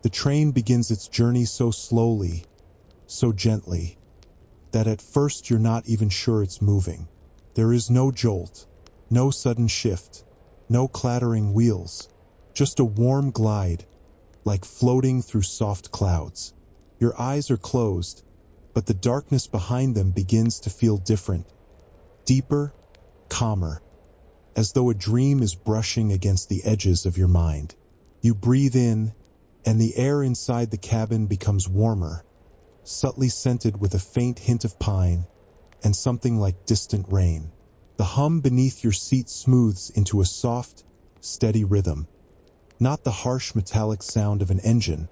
The train begins its journey so slowly, so gently, that at first you're not even sure it's moving. There is no jolt, no sudden shift, no clattering wheels, just a warm glide, like floating through soft clouds. Your eyes are closed, but the darkness behind them begins to feel different, deeper, calmer, as though a dream is brushing against the edges of your mind. You breathe in, and the air inside the cabin becomes warmer, subtly scented with a faint hint of pine and something like distant rain. The hum beneath your seat smooths into a soft, steady rhythm. Not the harsh metallic sound of an engine,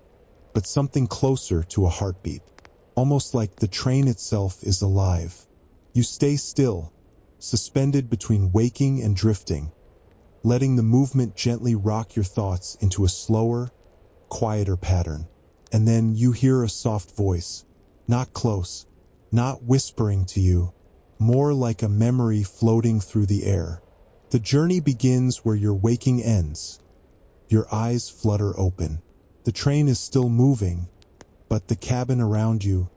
but something closer to a heartbeat. Almost like the train itself is alive. You stay still, suspended between waking and drifting, letting the movement gently rock your thoughts into a slower, quieter pattern. And then you hear a soft voice, not close, not whispering to you, more like a memory floating through the air. The journey begins where your waking ends. Your eyes flutter open. The train is still moving, but the cabin around you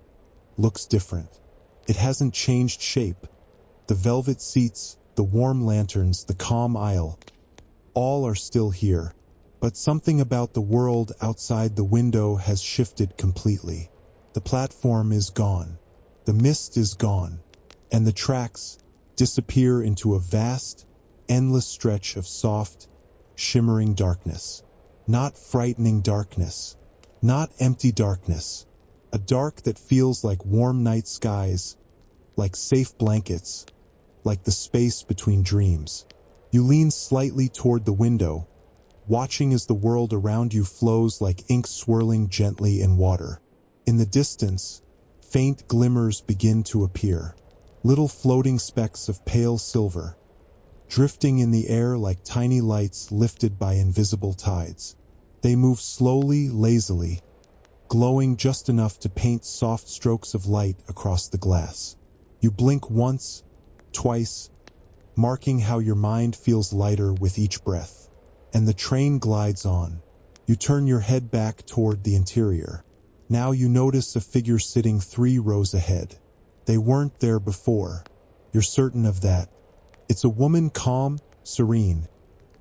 looks different. It hasn't changed shape. The velvet seats, the warm lanterns, the calm aisle, all are still here. But something about the world outside the window has shifted completely. The platform is gone. The mist is gone. And the tracks disappear into a vast, endless stretch of soft, shimmering darkness. Not frightening darkness. Not empty darkness. A dark that feels like warm night skies, like safe blankets, like the space between dreams. You lean slightly toward the window, watching as the world around you flows like ink swirling gently in water. In the distance, faint glimmers begin to appear. Little floating specks of pale silver, drifting in the air like tiny lights lifted by invisible tides. They move slowly, lazily, glowing just enough to paint soft strokes of light across the glass. You blink once, twice, marking how your mind feels lighter with each breath. And the train glides on. You turn your head back toward the interior. Now you notice a figure sitting 3 rows ahead. They weren't there before. You're certain of that. It's a woman, calm, serene,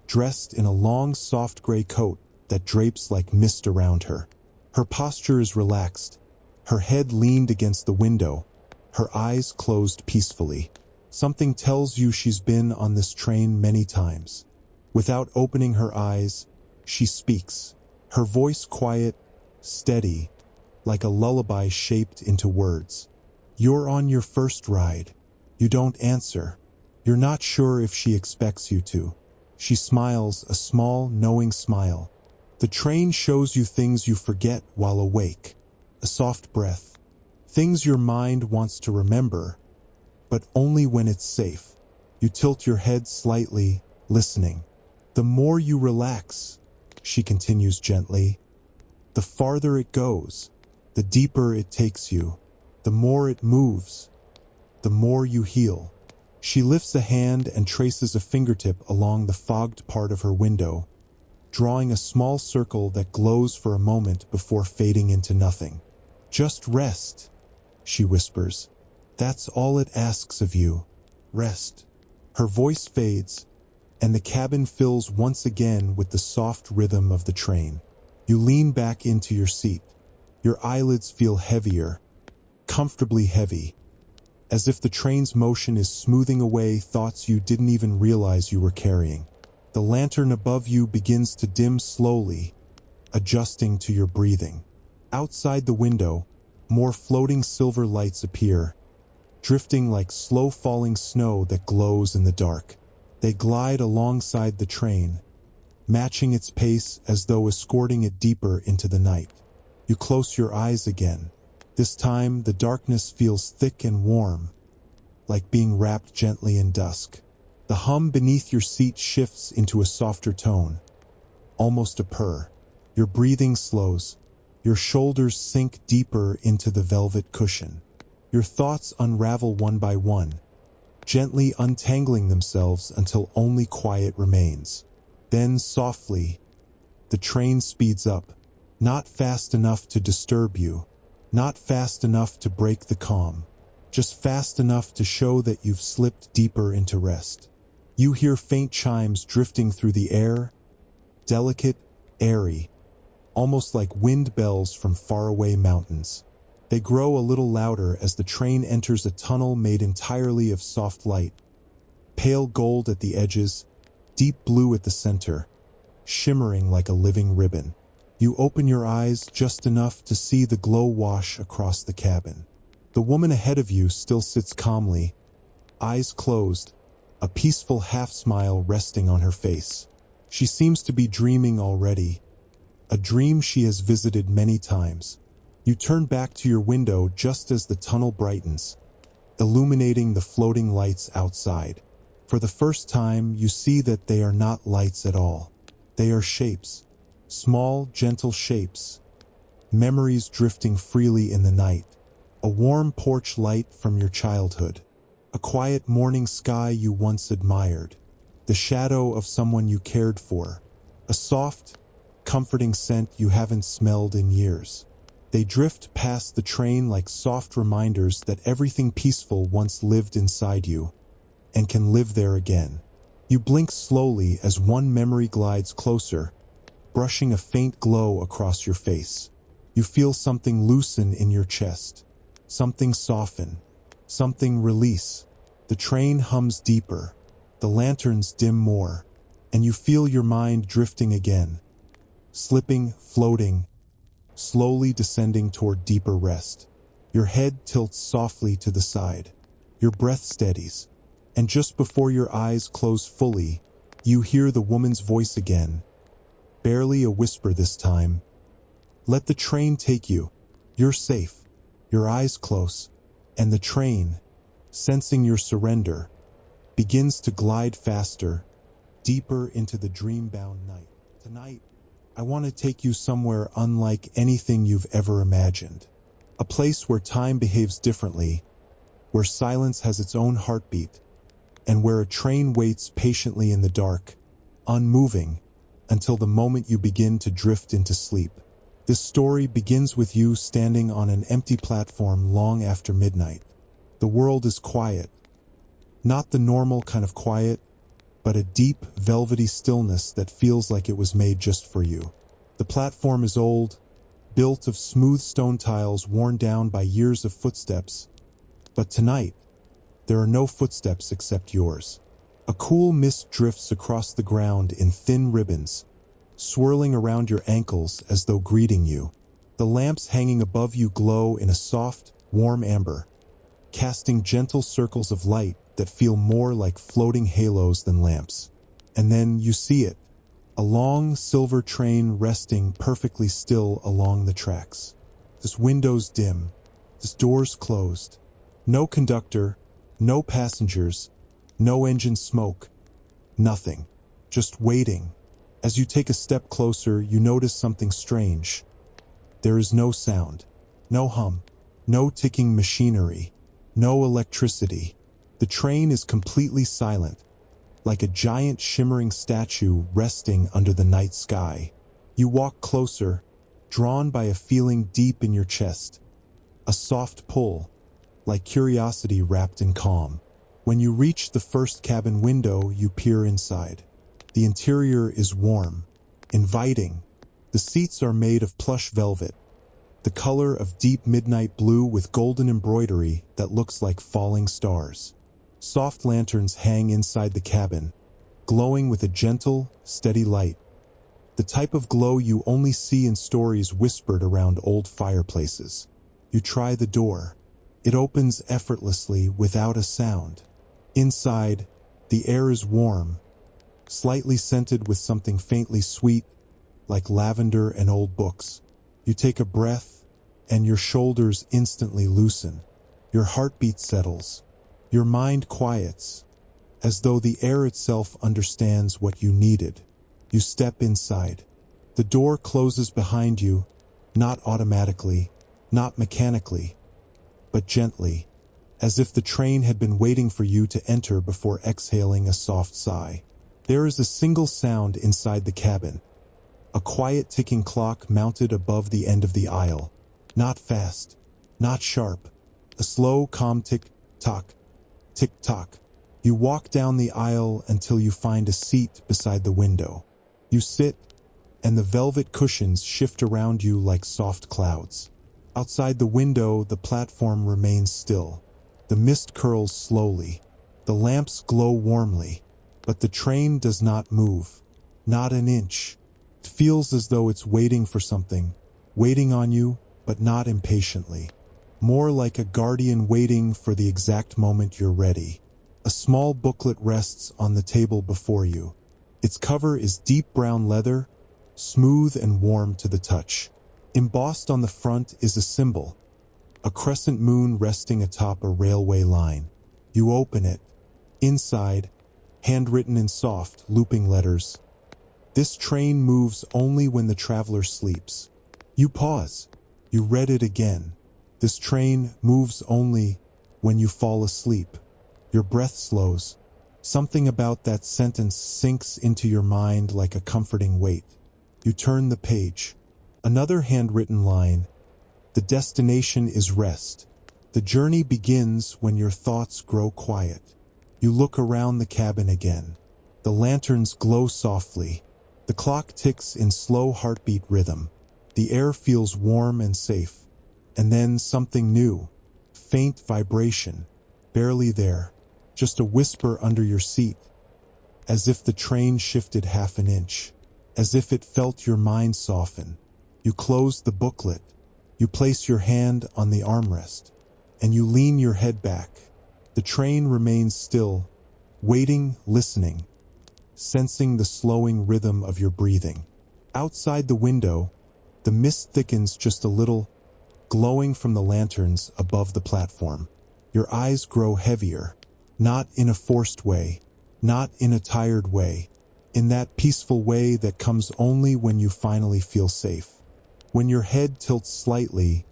dressed in a long, soft gray coat that drapes like mist around her. Her posture is relaxed, her head leaned against the window, her eyes closed peacefully. Something tells you she's been on this train many times. Without opening her eyes, she speaks. Her voice quiet, steady, like a lullaby shaped into words. You're on your first ride. You don't answer. You're not sure if she expects you to. She smiles, a small, knowing smile. The train shows you things you forget while awake. A soft breath. Things your mind wants to remember, but only when it's safe. You tilt your head slightly, listening. The more you relax, she continues gently, the farther it goes, the deeper it takes you, the more it moves, the more you heal. She lifts a hand and traces a fingertip along the fogged part of her window, drawing a small circle that glows for a moment before fading into nothing. Just rest, she whispers. That's all it asks of you. Rest. Her voice fades, and the cabin fills once again with the soft rhythm of the train. You lean back into your seat. Your eyelids feel heavier, comfortably heavy, as if the train's motion is smoothing away thoughts you didn't even realize you were carrying. The lantern above you begins to dim slowly, adjusting to your breathing. Outside the window, more floating silver lights appear, drifting like slow-falling snow that glows in the dark. They glide alongside the train, matching its pace as though escorting it deeper into the night. You close your eyes again. This time, the darkness feels thick and warm, like being wrapped gently in dusk. The hum beneath your seat shifts into a softer tone, almost a purr. Your breathing slows. Your shoulders sink deeper into the velvet cushion. Your thoughts unravel one by one, gently untangling themselves until only quiet remains. Then, softly, the train speeds up, Not fast enough to disturb you, not fast enough to break the calm, just fast enough to show that you've slipped deeper into rest. You hear faint chimes drifting through the air, delicate, airy, almost like wind bells from faraway mountains. They grow a little louder as the train enters a tunnel made entirely of soft light, pale gold at the edges, deep blue at the center, shimmering like a living ribbon. You open your eyes just enough to see the glow wash across the cabin. The woman ahead of you still sits calmly, eyes closed, a peaceful half-smile resting on her face. She seems to be dreaming already, a dream she has visited many times. You turn back to your window just as the tunnel brightens, illuminating the floating lights outside. For the first time, you see that they are not lights at all. They are shapes, small, gentle shapes, memories drifting freely in the night. A warm porch light from your childhood, a quiet morning sky you once admired, the shadow of someone you cared for, a soft, comforting scent you haven't smelled in years. They drift past the train like soft reminders that everything peaceful once lived inside you and can live there again. You blink slowly as one memory glides closer, brushing a faint glow across your face. You feel something loosen in your chest, something soften, something release. The train hums deeper, the lanterns dim more, and you feel your mind drifting again, slipping, floating, slowly descending toward deeper rest. Your head tilts softly to the side, your breath steadies, and just before your eyes close fully, you hear the woman's voice again, barely a whisper this time. Let the train take you. You're safe. Your eyes close, and the train, sensing your surrender, begins to glide faster, deeper into the dream-bound night. Tonight, I want to take you somewhere unlike anything you've ever imagined. A place where time behaves differently, where silence has its own heartbeat, and where a train waits patiently in the dark, unmoving, until the moment you begin to drift into sleep. This story begins with you standing on an empty platform long after midnight. The world is quiet. Not the normal kind of quiet, but a deep, velvety stillness that feels like it was made just for you. The platform is old, built of smooth stone tiles worn down by years of footsteps. But tonight, there are no footsteps except yours. A cool mist drifts across the ground in thin ribbons, swirling around your ankles as though greeting you. The lamps hanging above you glow in a soft, warm amber, casting gentle circles of light that feel more like floating halos than lamps. And then you see it, a long silver train resting perfectly still along the tracks. This window's dim, this door's closed. No conductor, no passengers, no engine smoke, nothing, just waiting. As you take a step closer, you notice something strange. There is no sound, no hum, no ticking machinery, no electricity. The train is completely silent, like a giant shimmering statue resting under the night sky. You walk closer, drawn by a feeling deep in your chest, a soft pull, like curiosity wrapped in calm. When you reach the first cabin window, you peer inside. The interior is warm, inviting. The seats are made of plush velvet, the color of deep midnight blue with golden embroidery that looks like falling stars. Soft lanterns hang inside the cabin, glowing with a gentle, steady light, the type of glow you only see in stories whispered around old fireplaces. You try the door. It opens effortlessly without a sound. Inside, the air is warm, slightly scented with something faintly sweet, like lavender and old books. You take a breath, and your shoulders instantly loosen. Your heartbeat settles. Your mind quiets, as though the air itself understands what you needed. You step inside. The door closes behind you, not automatically, not mechanically, but gently, as if the train had been waiting for you to enter before exhaling a soft sigh. There is a single sound inside the cabin, a quiet ticking clock mounted above the end of the aisle. Not fast, not sharp, a slow, calm tick-tock, tick-tock. You walk down the aisle until you find a seat beside the window. You sit, and the velvet cushions shift around you like soft clouds. Outside the window, the platform remains still. The mist curls slowly. The lamps glow warmly, but the train does not move. Not an inch. It feels as though it's waiting for something, waiting on you, but not impatiently. More like a guardian waiting for the exact moment you're ready. A small booklet rests on the table before you. Its cover is deep brown leather, smooth and warm to the touch. Embossed on the front is a symbol, a crescent moon resting atop a railway line. You open it. Inside, handwritten in soft, looping letters, "This train moves only when the traveler sleeps." You pause. You read it again. "This train moves only when you fall asleep." Your breath slows. Something about that sentence sinks into your mind like a comforting weight. You turn the page. Another handwritten line. "The destination is rest. The journey begins when your thoughts grow quiet." You look around the cabin again. The lanterns glow softly. The clock ticks in slow heartbeat rhythm. The air feels warm and safe. And then something new. Faint vibration. Barely there. Just a whisper under your seat. As if the train shifted half an inch. As if it felt your mind soften. You close the booklet. You place your hand on the armrest. And you lean your head back. The train remains still, waiting, listening, sensing the slowing rhythm of your breathing. Outside the window, the mist thickens just a little, glowing from the lanterns above the platform. Your eyes grow heavier, not in a forced way, not in a tired way, in that peaceful way that comes only when you finally feel safe. When your head tilts slightly,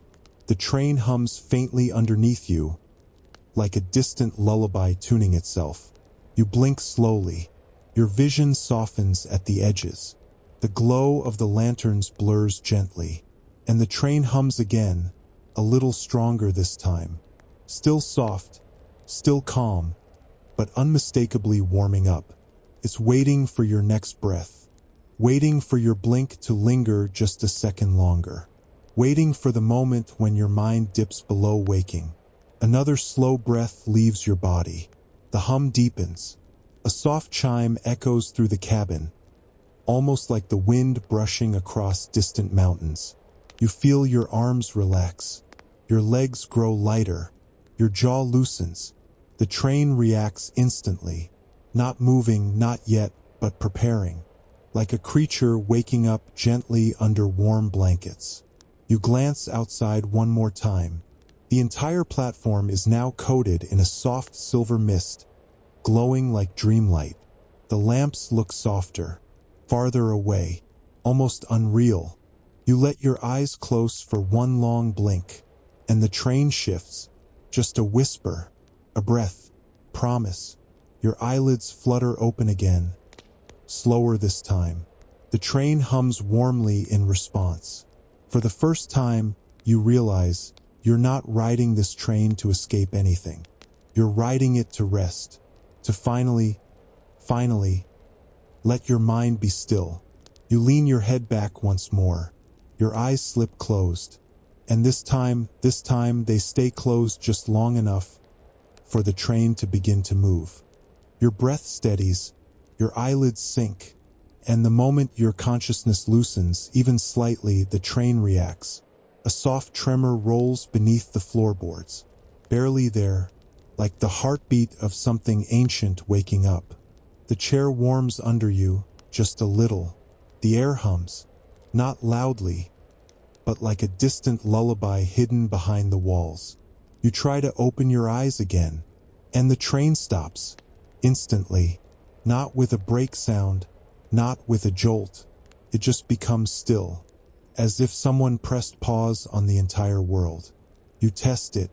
the train hums faintly underneath you, like a distant lullaby tuning itself. You blink slowly. Your vision softens at the edges. The glow of the lanterns blurs gently, and the train hums again, a little stronger this time. Still soft, still calm, but unmistakably warming up. It's waiting for your next breath, waiting for your blink to linger just a second longer, waiting for the moment when your mind dips below waking. Another slow breath leaves your body. The hum deepens. A soft chime echoes through the cabin, almost like the wind brushing across distant mountains. You feel your arms relax. Your legs grow lighter. Your jaw loosens. The train reacts instantly, not moving, not yet, but preparing, like a creature waking up gently under warm blankets. You glance outside one more time. The entire platform is now coated in a soft silver mist, glowing like dreamlight. The lamps look softer, farther away, almost unreal. You let your eyes close for one long blink, and the train shifts. Just a whisper, a breath, promise. Your eyelids flutter open again, slower this time. The train hums warmly in response. For the first time, you realize you're not riding this train to escape anything. You're riding it to rest, to finally, let your mind be still. You lean your head back once more. Your eyes slip closed. And this time they stay closed just long enough for the train to begin to move. Your breath steadies, your eyelids sink, and the moment your consciousness loosens, even slightly, the train reacts. A soft tremor rolls beneath the floorboards, barely there, like the heartbeat of something ancient waking up. The chair warms under you, just a little. The air hums, not loudly, but like a distant lullaby hidden behind the walls. You try to open your eyes again, and the train stops, instantly, not with a brake sound, not with a jolt. It just becomes still, as if someone pressed pause on the entire world. You test it.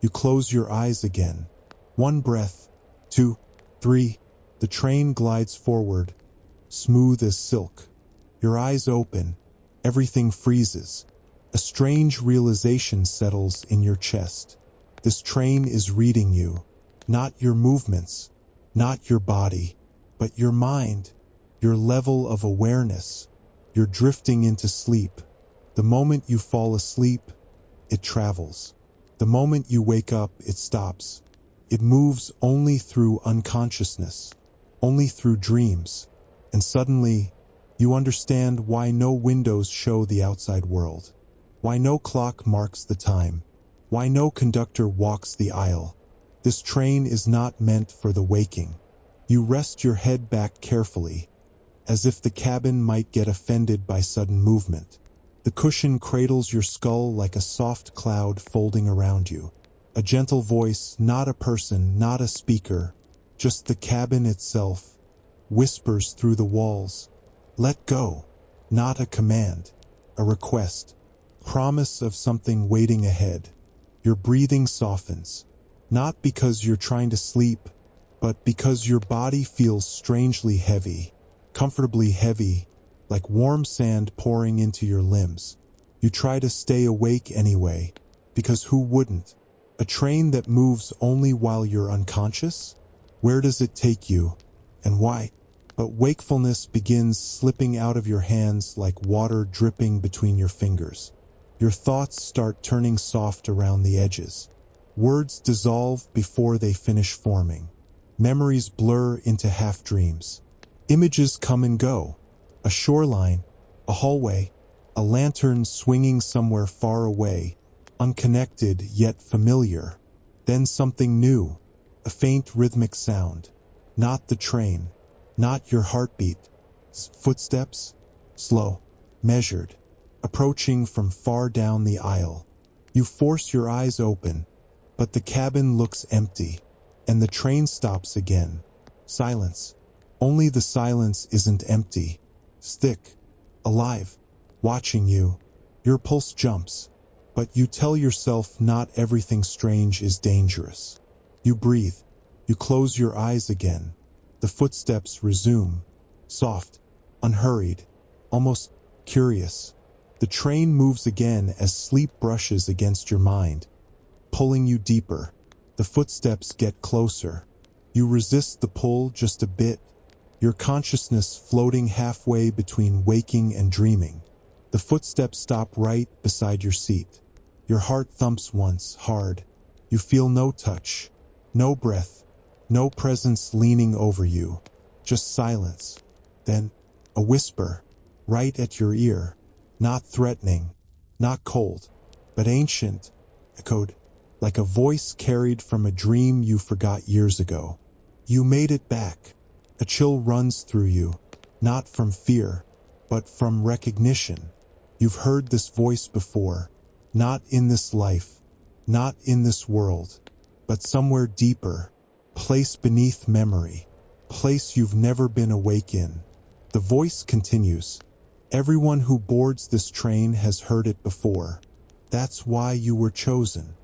You close your eyes again. One breath, 2, 3. The train glides forward, smooth as silk. Your eyes open, everything freezes. A strange realization settles in your chest. This train is reading you, not your movements, not your body, but your mind, your level of awareness. You're drifting into sleep. The moment you fall asleep, it travels. The moment you wake up, it stops. It moves only through unconsciousness, only through dreams. And suddenly, you understand why no windows show the outside world, why no clock marks the time, why no conductor walks the aisle. This train is not meant for the waking. You rest your head back carefully, as if the cabin might get offended by sudden movement. The cushion cradles your skull like a soft cloud folding around you. A gentle voice, not a person, not a speaker, just the cabin itself, whispers through the walls. Let go. Not a command, a request, promise of something waiting ahead. Your breathing softens, not because you're trying to sleep, but because your body feels strangely heavy, comfortably heavy, like warm sand pouring into your limbs. You try to stay awake anyway, because who wouldn't? A train that moves only while you're unconscious? Where does it take you, and why? But wakefulness begins slipping out of your hands like water dripping between your fingers. Your thoughts start turning soft around the edges. Words dissolve before they finish forming. Memories blur into half-dreams. Images come and go. A shoreline, a hallway, a lantern swinging somewhere far away, unconnected yet familiar. Then something new, a faint rhythmic sound. Not the train, not your heartbeat. Footsteps, slow, measured, approaching from far down the aisle. You force your eyes open, but the cabin looks empty, and the train stops again. Silence. Only the silence isn't empty. Thick, alive, watching you. Your pulse jumps, but you tell yourself not everything strange is dangerous. You breathe. You close your eyes again. The footsteps resume, soft, unhurried, almost curious. The train moves again as sleep brushes against your mind, pulling you deeper. The footsteps get closer. You resist the pull just a bit, your consciousness floating halfway between waking and dreaming. The footsteps stop right beside your seat. Your heart thumps once, hard. You feel no touch, no breath, no presence leaning over you, just silence. Then, a whisper, right at your ear, not threatening, not cold, but ancient, echoed, like a voice carried from a dream you forgot years ago. You made it back. A chill runs through you, not from fear, but from recognition. You've heard this voice before, not in this life, not in this world, but somewhere deeper, place beneath memory, place you've never been awake in. The voice continues. Everyone who boards this train has heard it before. That's why you were chosen.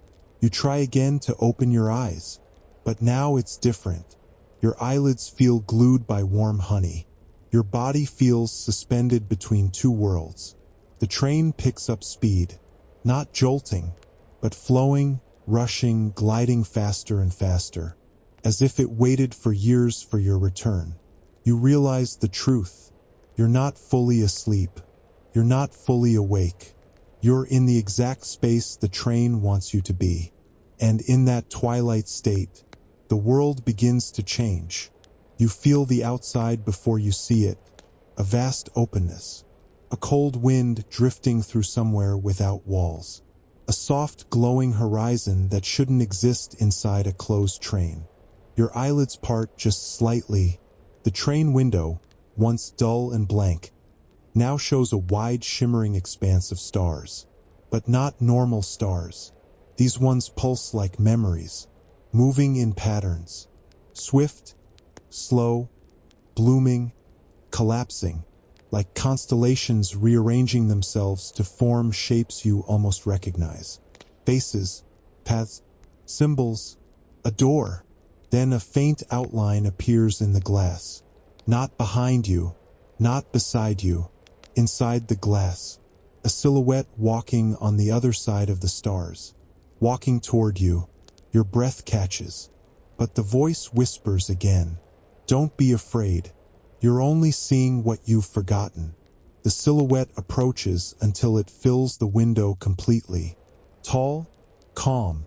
You try again to open your eyes, but now it's different. Your eyelids feel glued by warm honey. Your body feels suspended between two worlds. The train picks up speed, not jolting, but flowing, rushing, gliding faster and faster, as if it waited for years for your return. You realize the truth. You're not fully asleep. You're not fully awake. You're in the exact space the train wants you to be. And in that twilight state, the world begins to change. You feel the outside before you see it, a vast openness, a cold wind drifting through somewhere without walls, a soft glowing horizon that shouldn't exist inside a closed train. Your eyelids part just slightly. The train window, once dull and blank, now shows a wide shimmering expanse of stars. But not normal stars. These ones pulse like memories, moving in patterns, swift, slow, blooming, collapsing, like constellations rearranging themselves to form shapes you almost recognize. Faces, paths, symbols, a door. Then a faint outline appears in the glass. Not behind you, not beside you, Inside the glass, a silhouette walking on the other side of the stars. Walking toward you, your breath catches. But the voice whispers again. Don't be afraid. You're only seeing what you've forgotten. The silhouette approaches until it fills the window completely. Tall, calm,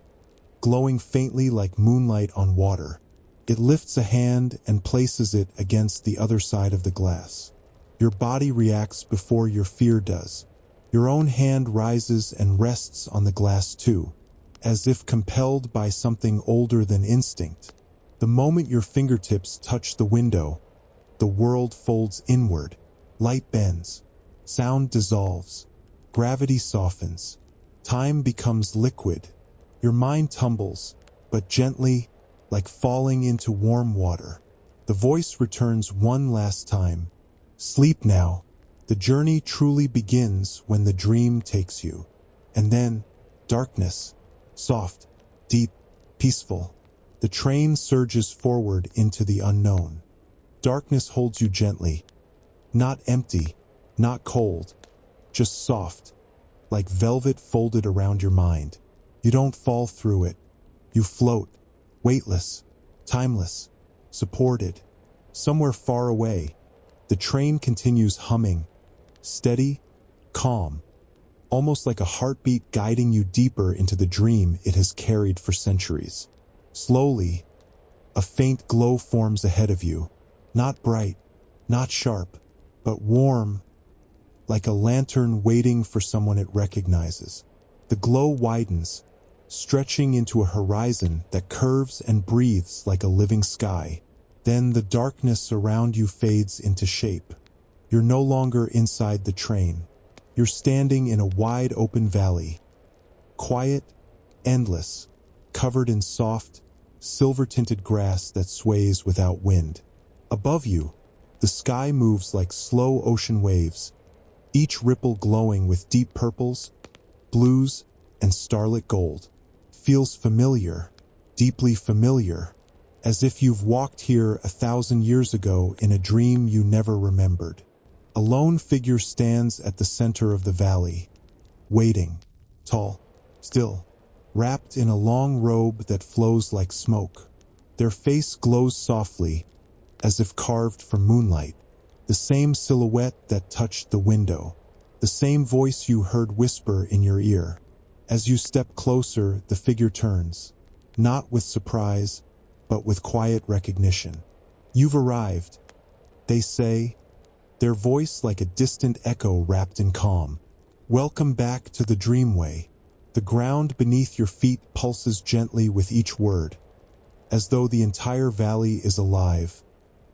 glowing faintly like moonlight on water. It lifts a hand and places it against the other side of the glass. Your body reacts before your fear does. Your own hand rises and rests on the glass too, as if compelled by something older than instinct. The moment your fingertips touch the window, the world folds inward. Light bends. Sound dissolves. Gravity softens. Time becomes liquid. Your mind tumbles, but gently, like falling into warm water. The voice returns one last time. Sleep now. The journey truly begins when the dream takes you. And then, darkness. Soft, deep, peaceful. The train surges forward into the unknown. Darkness holds you gently. Not empty, not cold, just soft, like velvet folded around your mind. You don't fall through it. You float, weightless, timeless, supported. Somewhere far away, the train continues humming, steady, calm, almost like a heartbeat guiding you deeper into the dream it has carried for centuries. Slowly, a faint glow forms ahead of you, not bright, not sharp, but warm, like a lantern waiting for someone it recognizes. The glow widens, stretching into a horizon that curves and breathes like a living sky. Then the darkness around you fades into shape. You're no longer inside the train. You're standing in a wide open valley. Quiet, endless, covered in soft, silver-tinted grass that sways without wind. Above you, the sky moves like slow ocean waves, each ripple glowing with deep purples, blues, and starlit gold. Feels familiar, deeply familiar, as if you've walked here 1,000 years ago in a dream you never remembered. A lone figure stands at the center of the valley, waiting, tall, still, wrapped in a long robe that flows like smoke. Their face glows softly, as if carved from moonlight. The same silhouette that touched the window, the same voice you heard whisper in your ear. As you step closer, the figure turns, not with surprise, but with quiet recognition. You've arrived, they say, their voice like a distant echo wrapped in calm. Welcome back to the Dreamway. The ground beneath your feet pulses gently with each word, as though the entire valley is alive,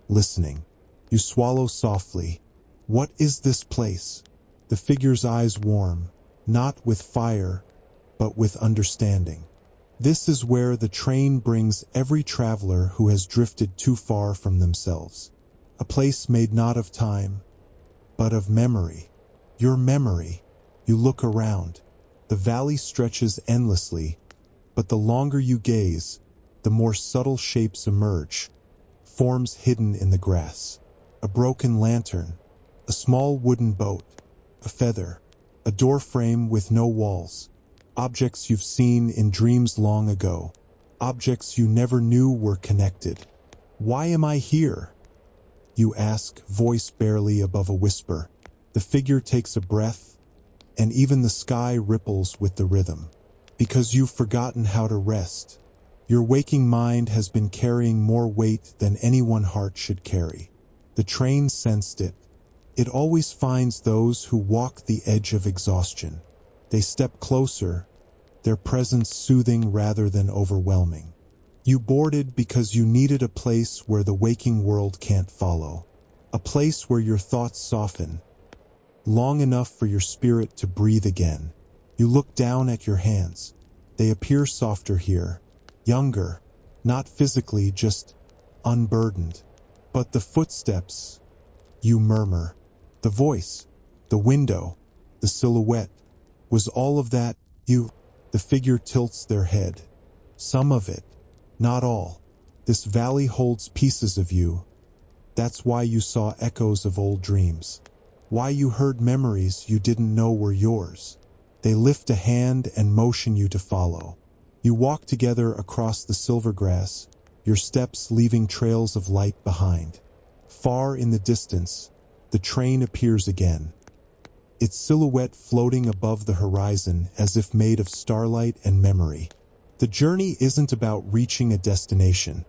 listening. You swallow softly. What is this place? The figure's eyes warm, not with fire, but with understanding. This is where the train brings every traveler who has drifted too far from themselves. A place made not of time, but of memory. Your memory. You look around. The valley stretches endlessly, but the longer you gaze, the more subtle shapes emerge, forms hidden in the grass. A broken lantern, a small wooden boat, a feather, a door frame with no walls. Objects you've seen in dreams long ago. Objects you never knew were connected. Why am I here? You ask, voice barely above a whisper. The figure takes a breath, and even the sky ripples with the rhythm. Because you've forgotten how to rest. Your waking mind has been carrying more weight than any one heart should carry. The train sensed it. It always finds those who walk the edge of exhaustion. They step closer, their presence soothing rather than overwhelming. You boarded because you needed a place where the waking world can't follow. A place where your thoughts soften, long enough for your spirit to breathe again. You look down at your hands. They appear softer here, younger, not physically, just unburdened. But the footsteps, you murmur. The voice, the window, the silhouette. Was all of that you? The figure tilts their head. Some of it, not all. This valley holds pieces of you. That's why you saw echoes of old dreams. why you heard memories you didn't know were yours. They lift a hand and motion you to follow. You walk together across the silver grass, your steps leaving trails of light behind. Far in the distance, the train appears again, its silhouette floating above the horizon as if made of starlight and memory. The journey isn't about reaching a destination.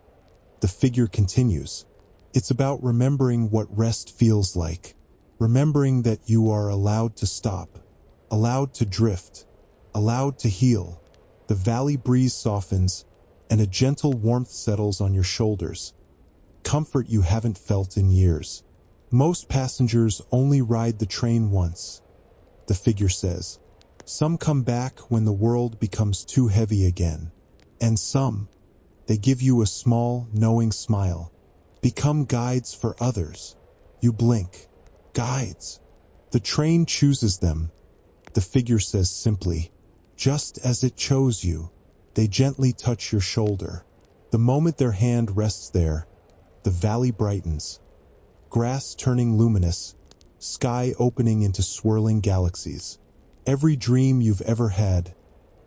The figure continues. It's about remembering what rest feels like, remembering that you are allowed to stop, allowed to drift, allowed to heal. The valley breeze softens, and a gentle warmth settles on your shoulders. Comfort you haven't felt in years. Most passengers only ride the train once, the figure says. Some come back when the world becomes too heavy again. And some, they give you a small, knowing smile. Become guides for others. You blink. Guides. The train chooses them, the figure says simply. Just as it chose you. They gently touch your shoulder. The moment their hand rests there, the valley brightens. Grass turning luminous, sky opening into swirling galaxies. Every dream you've ever had,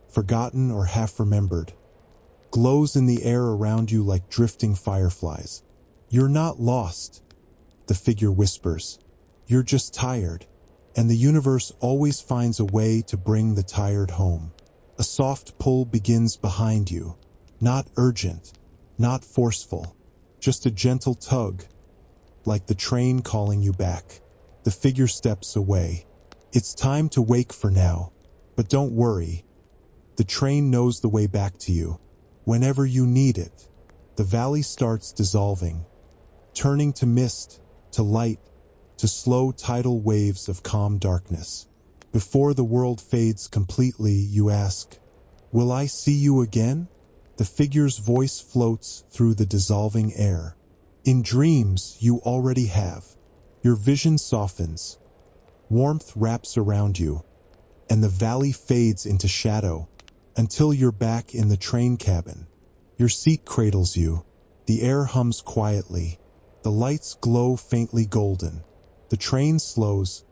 forgotten or half remembered, glows in the air around you like drifting fireflies. You're not lost, the figure whispers. You're just tired, and the universe always finds a way to bring the tired home. A soft pull begins behind you, not urgent, not forceful, just a gentle tug, like the train calling you back. The figure steps away. It's time to wake for now, but don't worry. The train knows the way back to you, whenever you need it. The valley starts dissolving, turning to mist, to light, to slow tidal waves of calm darkness. Before the world fades completely, you ask, "Will I see you again?" The figure's voice floats through the dissolving air. In dreams you already have. Your vision softens. Warmth wraps around you, and the valley fades into shadow until you're back in the train cabin. Your seat cradles you. The air hums quietly. The lights glow faintly golden. The train slows,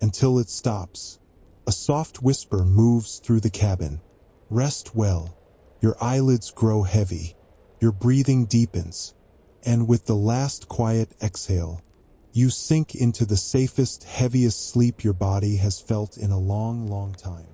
until it stops. A soft whisper moves through the cabin. Rest well. Your eyelids grow heavy. Your breathing deepens. And with the last quiet exhale, you sink into the safest, heaviest sleep your body has felt in a long, long time.